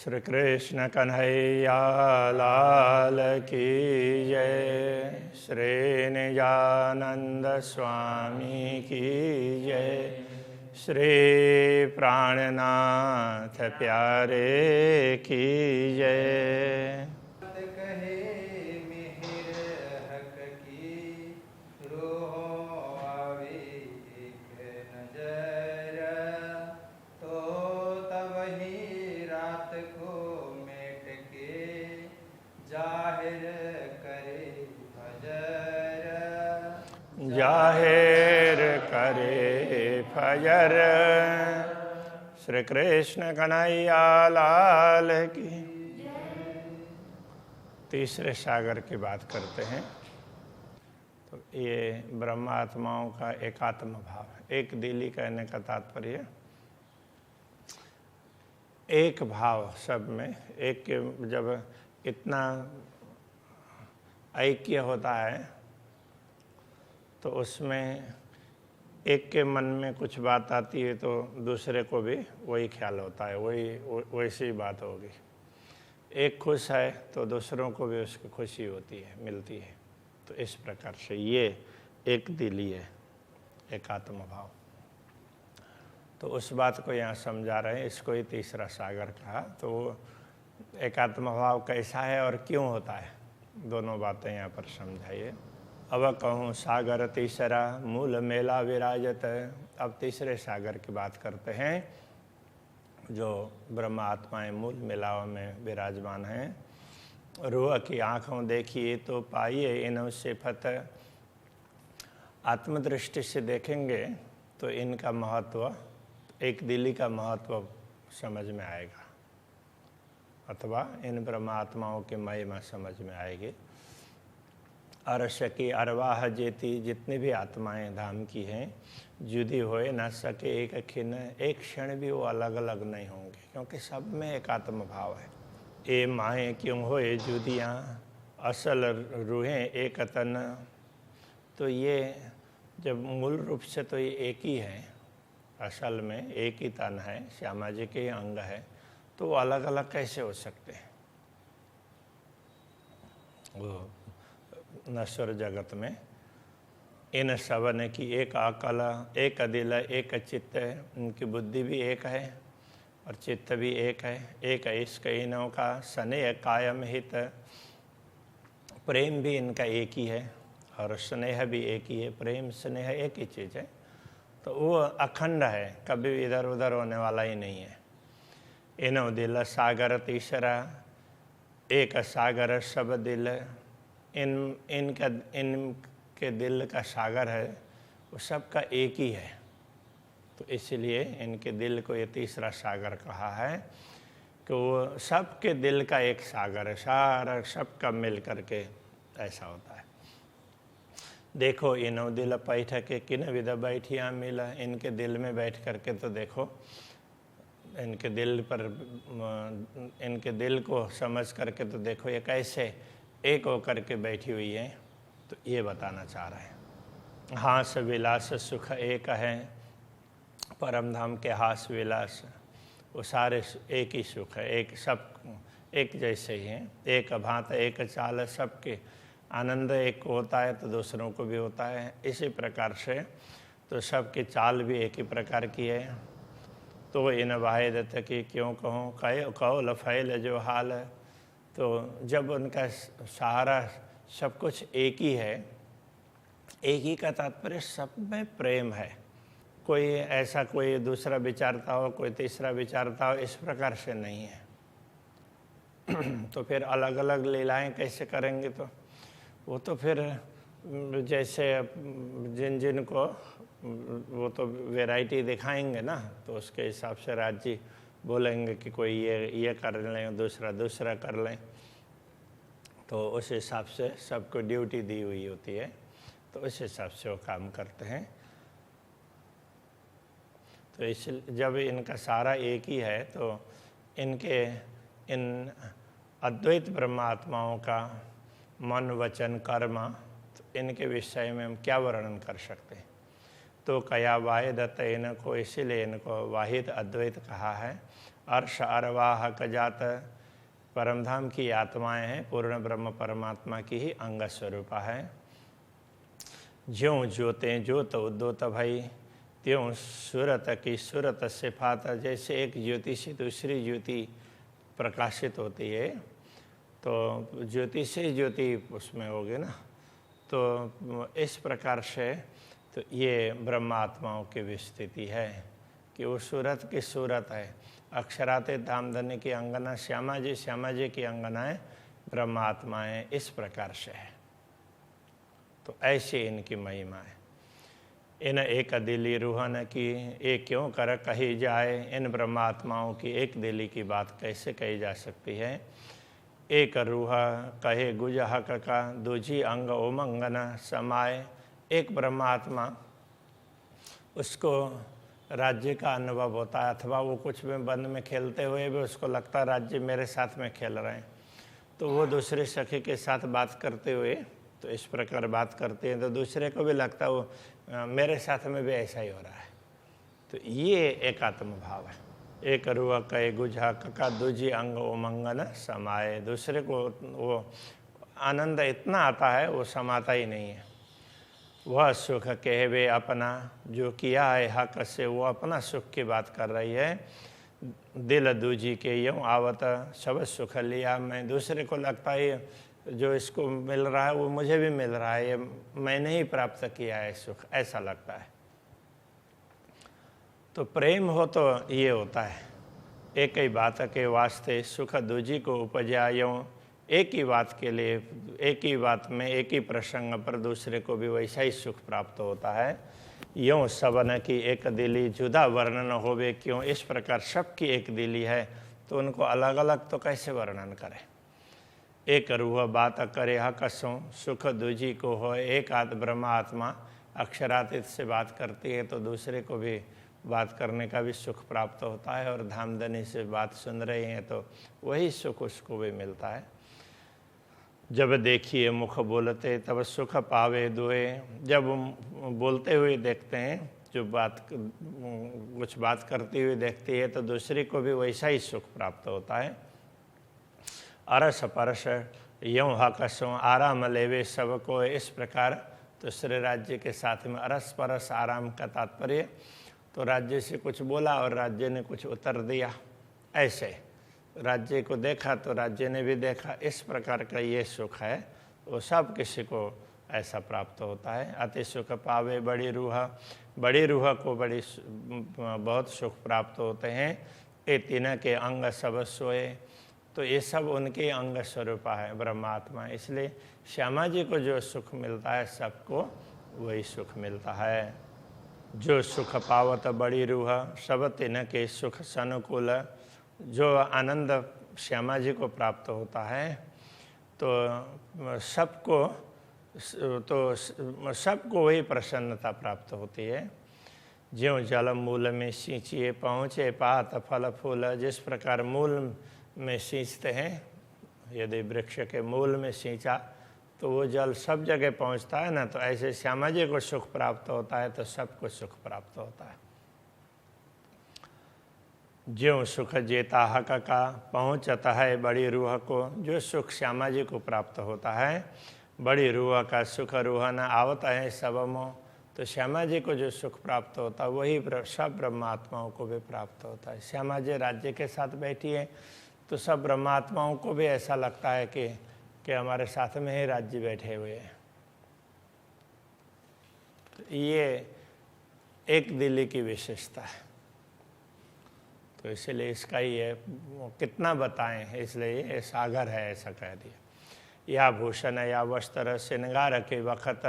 श्री कृष्ण कन्हैया लाल की जय। श्री निजानंद स्वामी की जय। श्री प्राणनाथ प्यारे की जय। जाहिर करे फजर। श्री कृष्ण कन्हैया लाल की। तीसरे सागर की बात करते हैं तो ये ब्रह्मात्माओं का एकात्म भाव है। एक दिली कहने का तात्पर्य एक भाव सब में। एक के जब इतना ऐक्य होता है तो उसमें एक के मन में कुछ बात आती है तो दूसरे को भी वही ख्याल होता है, वैसी बात होगी। एक खुश है तो दूसरों को भी उसकी खुशी होती है, मिलती है। तो इस प्रकार से ये एक दिली है, एकात्म भाव। तो उस बात को यहाँ समझा रहे हैं, इसको ही तीसरा सागर कहा। तो एकात्म भाव कैसा है और क्यों होता है, दोनों बातें यहाँ पर समझाइए। अब कहूँ सागर तीसरा मूल मेला विराजत। अब तीसरे सागर की बात करते हैं जो ब्रह्म आत्माएं मूल मेलाओं में विराजमान हैं। रूह की आँखों देखिए तो पाइए इन्हों सिफत। आत्मदृष्टि से देखेंगे तो इनका महत्व, एक दिली का महत्व समझ में आएगा, अथवा इन ब्रह्म आत्माओं की महिमा समझ में आएगी। अरश की अरवाह जेती, जितनी भी आत्माएं धाम की हैं, जुदी होए न सके एक खिन। एक क्षण भी वो अलग अलग नहीं होंगे, क्योंकि सब में एकात्म भाव है। ए माएँ क्यों होए जुदियाँ, असल रूहें एक तन। तो ये जब मूल रूप से तो ये एक ही है, असल में एक ही तन है, श्यामा जी के अंग है, तो वो अलग अलग कैसे हो सकते हैं। वो नश्वर जगत में इन सब ने की एक अकल, एक दिल, एक चित्त है। उनकी बुद्धि भी एक है और चित्त भी एक है। एक इश्क इनों का स्नेह कायम हित। प्रेम भी इनका एक ही है और स्नेह भी एक ही है। प्रेम स्नेह एक ही चीज़ है, तो वो अखंड है, कभी इधर उधर होने वाला ही नहीं है। इनों दिल सागर तीसरा, एक सागर सब दिल। इनके दिल का सागर है, वो सबका एक ही है। तो इसलिए इनके दिल को ये तीसरा सागर कहा है कि वो सबके दिल का एक सागर है, सारा सबका मिल करके ऐसा होता है। देखो इनो दिल पैठ के किन विध बैठिया मिला। इनके दिल में बैठ करके तो देखो, इनके दिल पर, इनके दिल को समझ करके तो देखो ये कैसे एक होकर के बैठी हुई है। तो ये बताना चाह रहे हैं। हास विलास सुख एक है, परम धाम के हास विलास वो सारे एक ही सुख है, एक सब एक जैसे ही हैं। एक भांत एक चाल, सबके आनंद एक होता है तो दूसरों को भी होता है। इसी प्रकार से तो सबकी चाल भी एक ही प्रकार की है। तो इन वाहिदत की क्यों कहूँ, कौल फैल जो हाल है। तो जब उनका सहारा सब कुछ एक ही है, एक ही का तात्पर्य सब में प्रेम है। कोई ऐसा कोई दूसरा विचारता हो, कोई तीसरा विचारता हो, इस प्रकार से नहीं है। तो फिर अलग अलग लीलाएं कैसे करेंगे, तो वो तो फिर जैसे जिन जिन को वो तो वैरायटी दिखाएंगे ना, तो उसके हिसाब से राज्य बोलेंगे कि कोई ये कर लें, दूसरा कर लें। तो उस हिसाब से सबको ड्यूटी दी हुई होती है, तो उस हिसाब से वो काम करते हैं। तो इस जब इनका सारा एक ही है तो इनके इन अद्वैत ब्रह्मात्माओं का मन वचन कर्म, तो इनके विषय में हम क्या वर्णन कर सकते हैं। तो कया वाहिदत, इनको इसीलिए इनको वाहिद अद्वैत कहा है। अर्श अरवाहक जात, परमधाम की आत्माएं हैं, पूर्ण ब्रह्म परमात्मा की ही अंग स्वरूपा है। ज्यों ज्योते ज्योत उद्योत भई, त्यों सूरत की सूरत से फात। जैसे एक ज्योति से दूसरी ज्योति प्रकाशित होती है, तो ज्योति से ज्योति उसमें होगी ना, तो इस प्रकार से तो ये ब्रह्मात्माओं की विस्तृति है कि वो सूरत की सूरत है। अक्षराते धामधन्य की अंगना श्यामा जी की अंगनाएं ब्रह्मात्माएं इस प्रकार से है। तो ऐसे इनकी महिमा है। इन एक दिली रूहन की एक क्यों कर कही जाए, इन ब्रह्मात्माओं की एक दिली की बात कैसे कही जा सकती है। एक रूह कहे गुज हक का, दूजी अंग ओमंगन समाए। एक ब्रह्मात्मा उसको राज्य का अनुभव होता है, अथवा वो कुछ भी वन में खेलते हुए भी उसको लगता है राज्य मेरे साथ में खेल रहे हैं, तो वो दूसरे सखी के साथ बात करते हुए तो इस प्रकार बात करते हैं, तो दूसरे को भी लगता है वो मेरे साथ में भी ऐसा ही हो रहा है। तो ये एकात्म भाव है। एक रूह कहे गुझा का, दूजी अंग उमंगन समाए। दूसरे को वो आनंद इतना आता है वो समाता ही नहीं है। वह सुख कहवे अपना, जो किया है हक से वो अपना सुख की बात कर रही है। दिल दूजी के यूँ आवत, सब सुख लिया मैं। दूसरे को लगता है जो इसको मिल रहा है वो मुझे भी मिल रहा है, ये मैंने ही प्राप्त किया है सुख, ऐसा लगता है। तो प्रेम हो तो ये होता है, एक ही बात के वास्ते सुख दूजी को उपजा। यूँ एक ही बात के लिए, एक ही बात में, एक ही प्रसंग पर दूसरे को भी वैसा ही सुख प्राप्त होता है। यूँ सबन की एक दिली जुदा वर्णन होवे क्यों। इस प्रकार सबकी एक दिली है तो उनको अलग अलग तो कैसे वर्णन करें। एक रूह बात करे हकसों, सुख दूजी को हो। एक आध ब्रह्मात्मा अक्षरातीत से बात करती है तो दूसरे को भी बात करने का भी सुख प्राप्त होता है, और धामधनी से बात सुन रहे हैं तो वही सुख उसको भी मिलता है। जब देखिए मुख बोलते तब सुख पावे दुए। जब बोलते हुए देखते हैं, जो बात कुछ बात करती हुई देखती है तो दूसरे को भी वैसा ही सुख प्राप्त होता है। अरस परस यूँ हकसों, आराम लेवे सबको। इस प्रकार दूसरे राज्य के साथ में अरस परस आराम का तात्पर्य, तो राज्य से कुछ बोला और राज्य ने कुछ उत्तर दिया, ऐसे राज्य को देखा तो राज्य ने भी देखा। इस प्रकार का ये सुख है, वो सब किसी को ऐसा प्राप्त होता है। अति सुख पावे बड़ी रूह, बड़ी रूह को बहुत सुख प्राप्त होते हैं। ये तीन के अंग सब सोए, तो ये सब उनके अंग स्वरूप है ब्रह्मात्मा। इसलिए श्यामा जी को जो सुख मिलता है सबको वही सुख मिलता है। जो सुख पावत बड़ी रूह, सब तीन के सुख सनुकूल। जो आनंद श्यामा जी को प्राप्त होता है तो सबको वही प्रसन्नता प्राप्त होती है। ज्यों जल मूल में सींचिए पहुँचे पात फल फूल। जिस प्रकार मूल में सींचते हैं, यदि वृक्ष के मूल में सींचा तो वो जल सब जगह पहुंचता है ना, तो ऐसे श्यामा जी को सुख प्राप्त होता है तो सबको सुख प्राप्त होता है। ज्यों सुख जेता हक का, पहुँचता है बड़ी रूह को। जो सुख श्यामा जी को प्राप्त होता है, बड़ी रूह का सुख रूह न आवता है सबमो। तो श्यामा जी को जो सुख प्राप्त होता है वही सब ब्रह्मात्माओं को भी प्राप्त होता है। श्यामा जी राज्य के साथ बैठी है तो सब ब्रह्मात्माओं को भी ऐसा लगता है कि हमारे साथ में ही राज्य बैठे हुए हैं। तो ये एक दिली की विशेषता है। तो इसलिए इसका ये कितना बताएं, इसलिए ये सागर है ऐसा कह दिया। या भूषण या वस्त्र, श्रृंगार के वक़्त,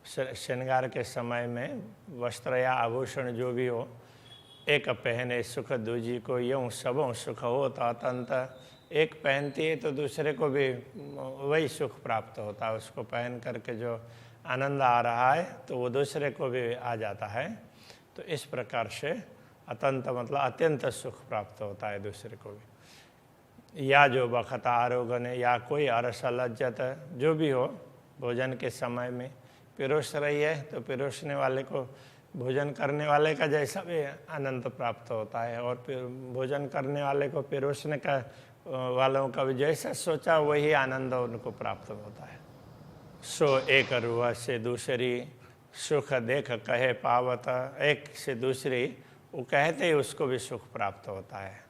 श्रृंगार के समय में वस्त्र या आभूषण जो भी हो, एक पहने सुख दूजी को। यूँ सबों सुख हो तो अतंत। एक पहनती है तो दूसरे को भी वही सुख प्राप्त होता है। उसको पहन करके जो आनंद आ रहा है तो वो दूसरे को भी आ जाता है। तो इस प्रकार से अतंत मतलब अत्यंत सुख प्राप्त होता है दूसरे को भी। या जो बखत आरोगन, या कोई अरस लज्जत, जो भी हो भोजन के समय में पिरोस रही है तो पिरोसने वाले को भोजन करने वाले का जैसा भी आनंद प्राप्त होता है, और फिर भोजन करने वाले को पिरोसने का वालों का भी जैसा सोचा वही आनंद उनको प्राप्त होता है। सो एक रूह से दूसरी सुख देख कहे पावत, एक से दूसरी वो कहते ही उसको भी सुख प्राप्त होता है।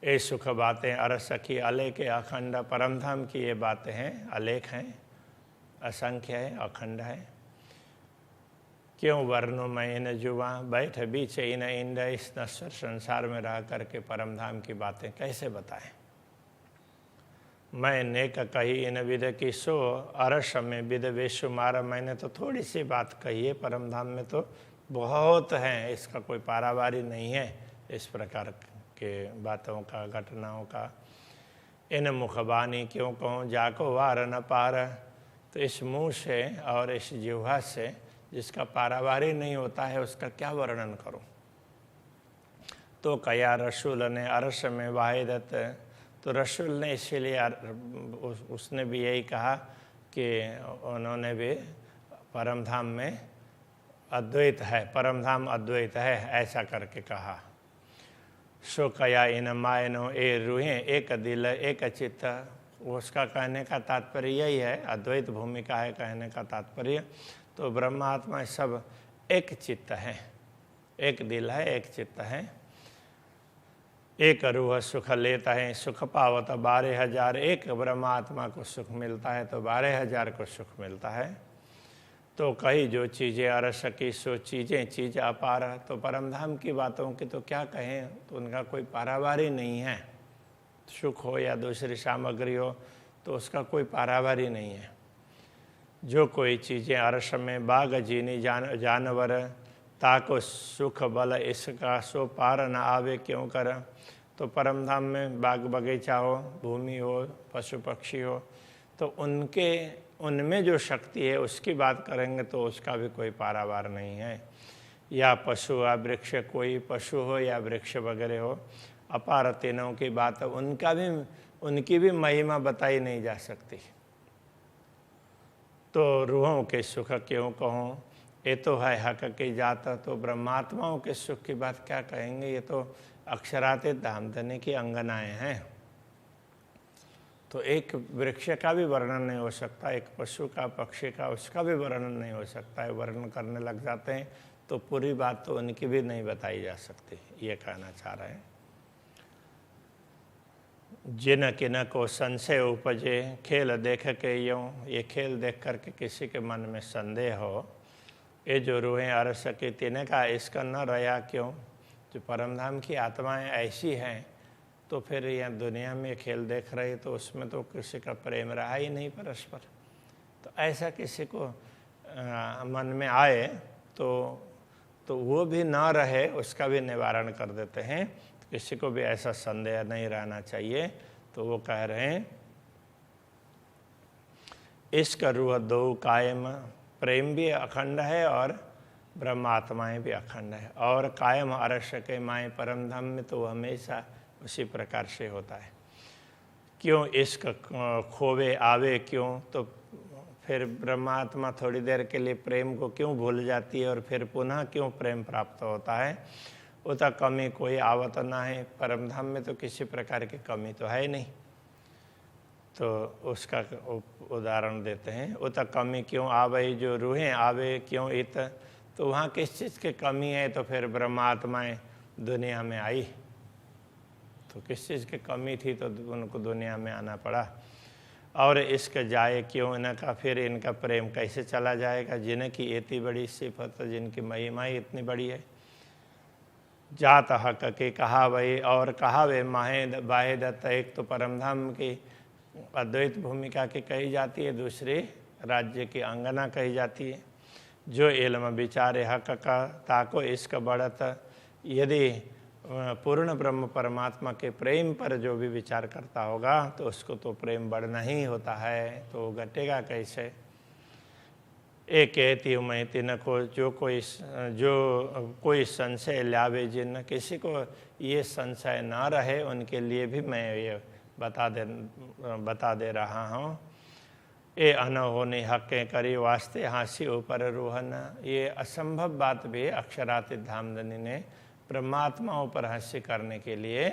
ये सुख बातें अरस सखी अलेख अखंड, परमधाम की ये बातें हैं, अलेख हैं, असंख्य है, अखंड है। क्यों वर्णों में इन जुआ, बैठ बीच इन इंड, इस नश्वर संसार में रह करके परमधाम की बातें कैसे बताएं। मैं नेक कही इन विद की सो, अरस में विद बेशुमार, मैंने तो थोड़ी सी बात कही है, परमधाम में तो बहुत हैं, इसका कोई पारावारी नहीं है इस प्रकार के बातों का, घटनाओं का। इन मुखबानी क्यों कहूँ जाको वार न पार, तो इस मुँह से और इस जिह्वा से जिसका पारावारी नहीं होता है उसका क्या वर्णन करूं। तो कया रसूल ने अरस में वाहिदत, तो रसूल ने इसीलिए उसने भी यही कहा कि उन्होंने भी परमधाम में अद्वैत है, परमधाम अद्वैत है, ऐसा करके कहा। सो कया इन मायनो ए रूहें एक दिल एक चित्त, उसका कहने का तात्पर्य यही है, अद्वैत भूमिका है कहने का तात्पर्य। तो ब्रह्मात्मा सब एक चित्त है, एक दिल है, एक चित्त है। एक रूह सुख लेता है सुख पावत 12,000, एक ब्रह्मात्मा को सुख मिलता है तो 12,000 को सुख मिलता है। तो कई जो चीज़ें अरस की सो चीज़ें चीज़ अपार, तो परमधाम की बातों की तो क्या कहें, तो उनका कोई पारावारी नहीं है। सुख हो या दूसरी सामग्री हो तो उसका कोई पारावारी नहीं है। जो कोई चीज़ें अरस में बाग जीनी जानवर, ताको सुख बल इसका सो पार न आवे क्यों कर। तो परमधाम में बाग बगीचा हो, भूमि हो, पशु पक्षी हो, तो उनमें जो शक्ति है उसकी बात करेंगे तो उसका भी कोई पारावार नहीं है। या पशु या वृक्ष, कोई पशु हो या वृक्ष वगैरह हो, अपार तीनों की बात उनकी भी महिमा बताई नहीं जा सकती। तो रूहों के सुख क्यों कहूँ, ये तो है हक की जात, तो ब्रह्मात्माओं के सुख की बात क्या कहेंगे, ये तो अक्षरातीत धामधनी की अंगनाएं हैं। तो एक वृक्ष का भी वर्णन नहीं हो सकता, एक पशु का, पक्षी का, उसका भी वर्णन नहीं हो सकता है। वर्णन करने लग जाते हैं तो पूरी बात तो उनकी भी नहीं बताई जा सकती, ये कहना चाह रहे हैं। जिन किन को संशय उपजे, खेल देख के यूँ, ये खेल देख करके किसी के मन में संदेह हो, ये जो रूहें अरस की तिने का इसका न रहा क्यों। जो परमधाम की आत्माएं ऐसी हैं तो फिर यह दुनिया में खेल देख रही, तो उसमें तो किसी का प्रेम रहा ही नहीं परस्पर। तो ऐसा किसी को मन में आए तो वो भी ना रहे, उसका भी निवारण कर देते हैं। तो किसी को भी ऐसा संदेह नहीं रहना चाहिए। तो वो कह रहे हैं इश्क रूह दो कायम, प्रेम भी अखंड है और ब्रह्मात्माएं भी अखंड है। और कायम अरस के माए परमधाम में तो हमेशा उसी प्रकार से होता है। क्यों इश्क खोवे आवे क्यों, तो फिर ब्रह्मात्मा थोड़ी देर के लिए प्रेम को क्यों भूल जाती है और फिर पुनः क्यों प्रेम प्राप्त होता है। उता कमी कोई आवत ना है, परमधाम में तो किसी प्रकार की कमी तो है नहीं। तो उसका उदाहरण देते हैं, उता कमी क्यों आवे, जो रूहें आवे क्यों इत, तो वहाँ किस चीज़ की कमी है तो फिर ब्रह्मात्माएं दुनिया में आई। तो किस चीज़ की कमी थी तो उनको दुनिया में आना पड़ा। और इश्क जाए क्यों इनका, फिर इनका प्रेम कैसे चला जाएगा, जिनकी इतनी बड़ी सिफत, जिनकी महिमा ही इतनी बड़ी है। जात हक के कहावे और कहावे माहे बाहेदत, एक तो परमधाम की अद्वैत भूमिका की कही जाती है, दूसरी राज्य की अंगना कही जाती है। जो इल्म विचारे हक का ताको इश्क बढ़त, यदि पूर्ण ब्रह्म परमात्मा के प्रेम पर जो भी विचार करता होगा तो उसको तो प्रेम बढ़ना ही होता है, तो घटेगा कैसे। एक कहती हूँ मैं तिन को, जो कोई संशय लावे जिन, किसी को ये संशय ना रहे उनके लिए भी मैं ये बता दे रहा हूँ। ये अनहोनी हकें करी वास्ते हांसी ऊपर रूहन। ये असंभव बात भी अक्षरातीत धामधनी ने परमात्माओं पर हास्य करने के लिए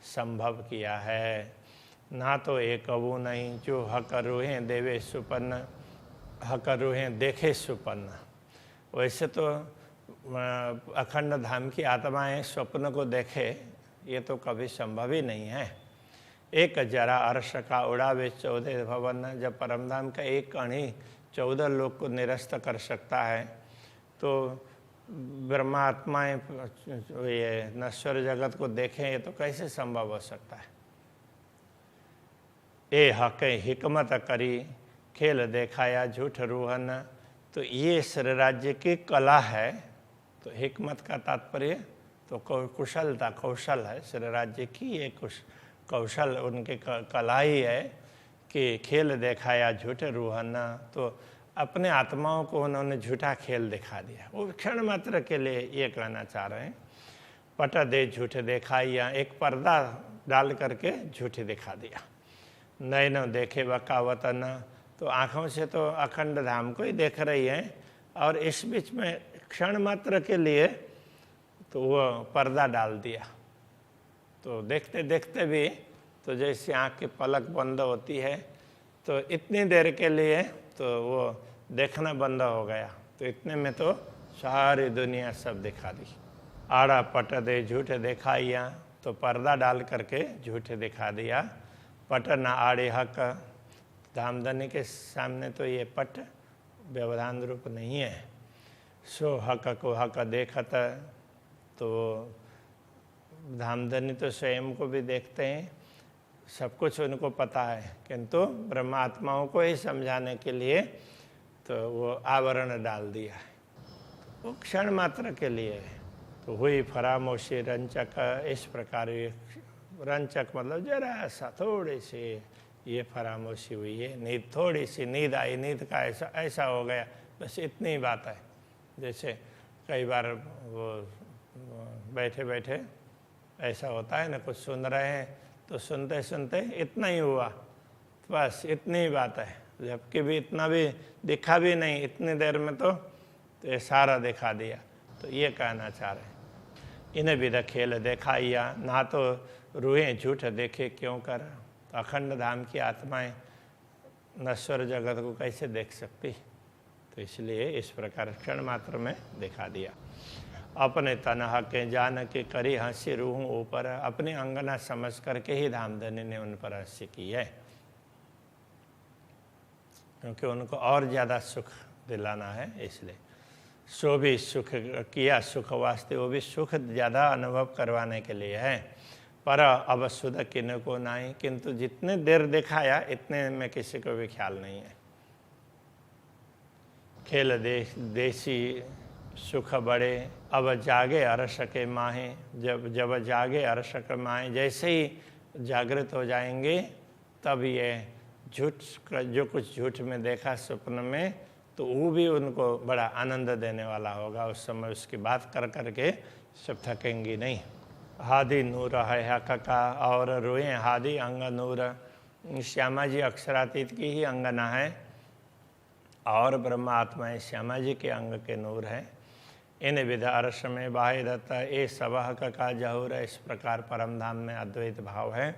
संभव किया है। ना तो एक अबू नहीं जो हक रूहें देवे सुपन्न, हक रूहें देखे सुपन्न। वैसे तो अखंड धाम की आत्माएं स्वप्न को देखे, ये तो कभी संभव ही नहीं है। एक जरा अर्श का उड़ावे 14 भवन। जब परमधाम का एक कण ही 14 लोक को निरस्त कर सकता है, तो ब्रह्मात्माएं ये नश्वर जगत को देखें, ये तो कैसे संभव हो सकता है। ए हक़ हिकमत करी खेल दिखाया झूठ रूहन। तो ये श्री राज्य की कला है। तो हिकमत का तात्पर्य तो कुशलता, कौशल है। श्री राज्य की ये कौशल उनके कला ही है कि खेल दिखाया झूठ रूहन। तो अपने आत्माओं को उन्होंने झूठा खेल दिखा दिया। वो क्षण मात्र के लिए ये कहना चाह रहे हैं, पट दे झूठ दिखाई, या एक पर्दा डाल करके झूठ दिखा दिया। नैन देखे वकावतन। तो आँखों से तो अखंड धाम को ही देख रही हैं, और इस बीच में क्षण मात्र के लिए तो वो पर्दा डाल दिया। तो देखते देखते भी तो जैसे आँख की पलक बंद होती है, तो इतनी देर के लिए तो वो देखना बंद हो गया। तो इतने में तो सारी दुनिया सब दिखा दी। आड़ा पट दे झूठ दिखाइया। तो पर्दा डाल करके झूठ दिखा दिया। पट न आड़े हक। धामधनी के सामने तो ये पट व्यवधान रूप नहीं है। सो हक को हक देखत। तो धामधनी तो स्वयं को भी देखते हैं, सब कुछ उनको पता है, किंतु ब्रह्मात्माओं को ही समझाने के लिए तो वो आवरण डाल दिया है। वो क्षण मात्र के लिए है। तो हुई फरामोशी रंचक। इस प्रकार ये रंचक मतलब जरा सा थोड़ी सी ये फरामोशी हुई है, नींद थोड़ी सी नींद आई, नींद का ऐसा हो गया, बस इतनी बात है। जैसे कई बार वो बैठे बैठे ऐसा होता है ना, कुछ सुन रहे हैं तो सुनते सुनते इतना ही हुआ, बस इतनी ही बात है। जबकि भी इतना भी दिखा भी नहीं, इतनी देर में तो ये सारा दिखा दिया। तो ये कहना चाह रहे हैं, इन्हें विध खेल दिखाइया। ना तो रूहें झूठ देखे क्यों कर। तो अखंड धाम की आत्माएं नश्वर जगत को कैसे देख सकती। तो इसलिए इस प्रकार क्षण मात्र में दिखा दिया। अपने तनहा के जान के करी हंसी रूह ऊपर। अपनी अंगना समझ करके ही धामधनी ने उन पर हंसी की है, क्योंकि उनको और ज़्यादा सुख दिलाना है। इसलिए सो भी सुख किया सुख वास्ते, वो भी सुख ज़्यादा अनुभव करवाने के लिए है। पर अब सुध किन को नहीं। किंतु जितने देर दिखाया इतने में किसी को भी ख्याल नहीं है। खेल देसी सुख बड़े। अब जागे अरस के माहे। जब जागे अरस के माहे, जैसे ही जागृत हो जाएंगे तब ये झूठ, जो कुछ झूठ में देखा स्वप्न में, तो वो भी उनको बड़ा आनंद देने वाला होगा। उस समय उसकी बात कर करके सब थकेंगी नहीं। हादी नूर है हक का। और रोएं हादी अंग नूर। श्यामा जी अक्षरातीत की ही अंगना है, और ब्रह्मात्माएं श्यामा जी के अंग के नूर हैं। इन विधा अरस में बाहे दत्ता ये सब हक का जहूर। इस प्रकार परम धाम में अद्वैत भाव है।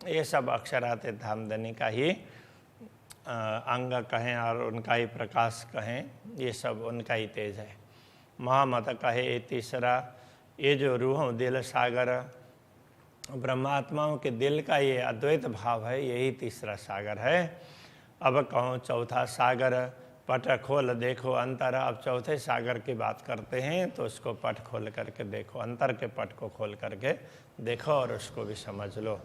ये सब अक्षरातीत धामधनी का ही अंग कहें और उनका ही प्रकाश कहें, ये सब उनका ही तेज है। महामत कहे ये तीसरा। ये जो रूह दिल सागर, ब्रह्मात्माओं के दिल का ये अद्वैत भाव है, यही तीसरा सागर है। अब कहूँ चौथा सागर। पट खोल देखो अंतर। अब चौथे सागर की बात करते हैं, तो उसको पट खोल करके देखो, अंतर के पट को खोल करके देखो और उसको भी समझ लो।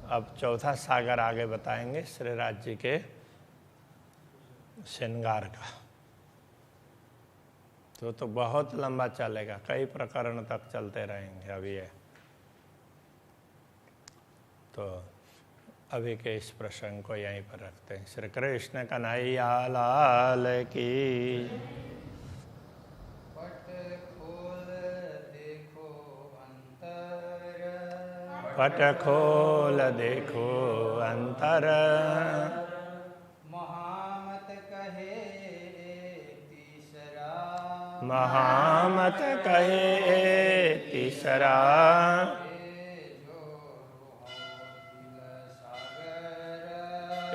अब चौथा सागर आगे बताएंगे श्री राज्य के श्रृंगार का। तो बहुत लंबा चलेगा, कई प्रकरण तक चलते रहेंगे। अभी ये तो अभी के इस प्रसंग को यहीं पर रखते हैं। श्री कृष्ण कन्हैया लाल की। पट खोल देखो अंतर। महामत कहे तीसरा,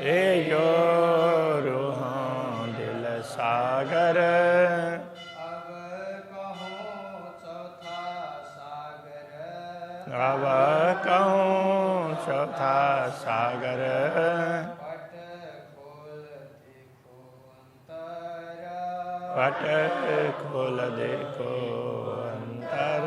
ए जो रूहां दिल सागर, अब कहूँ चौथा सागर, पट खोल देखो अंतर।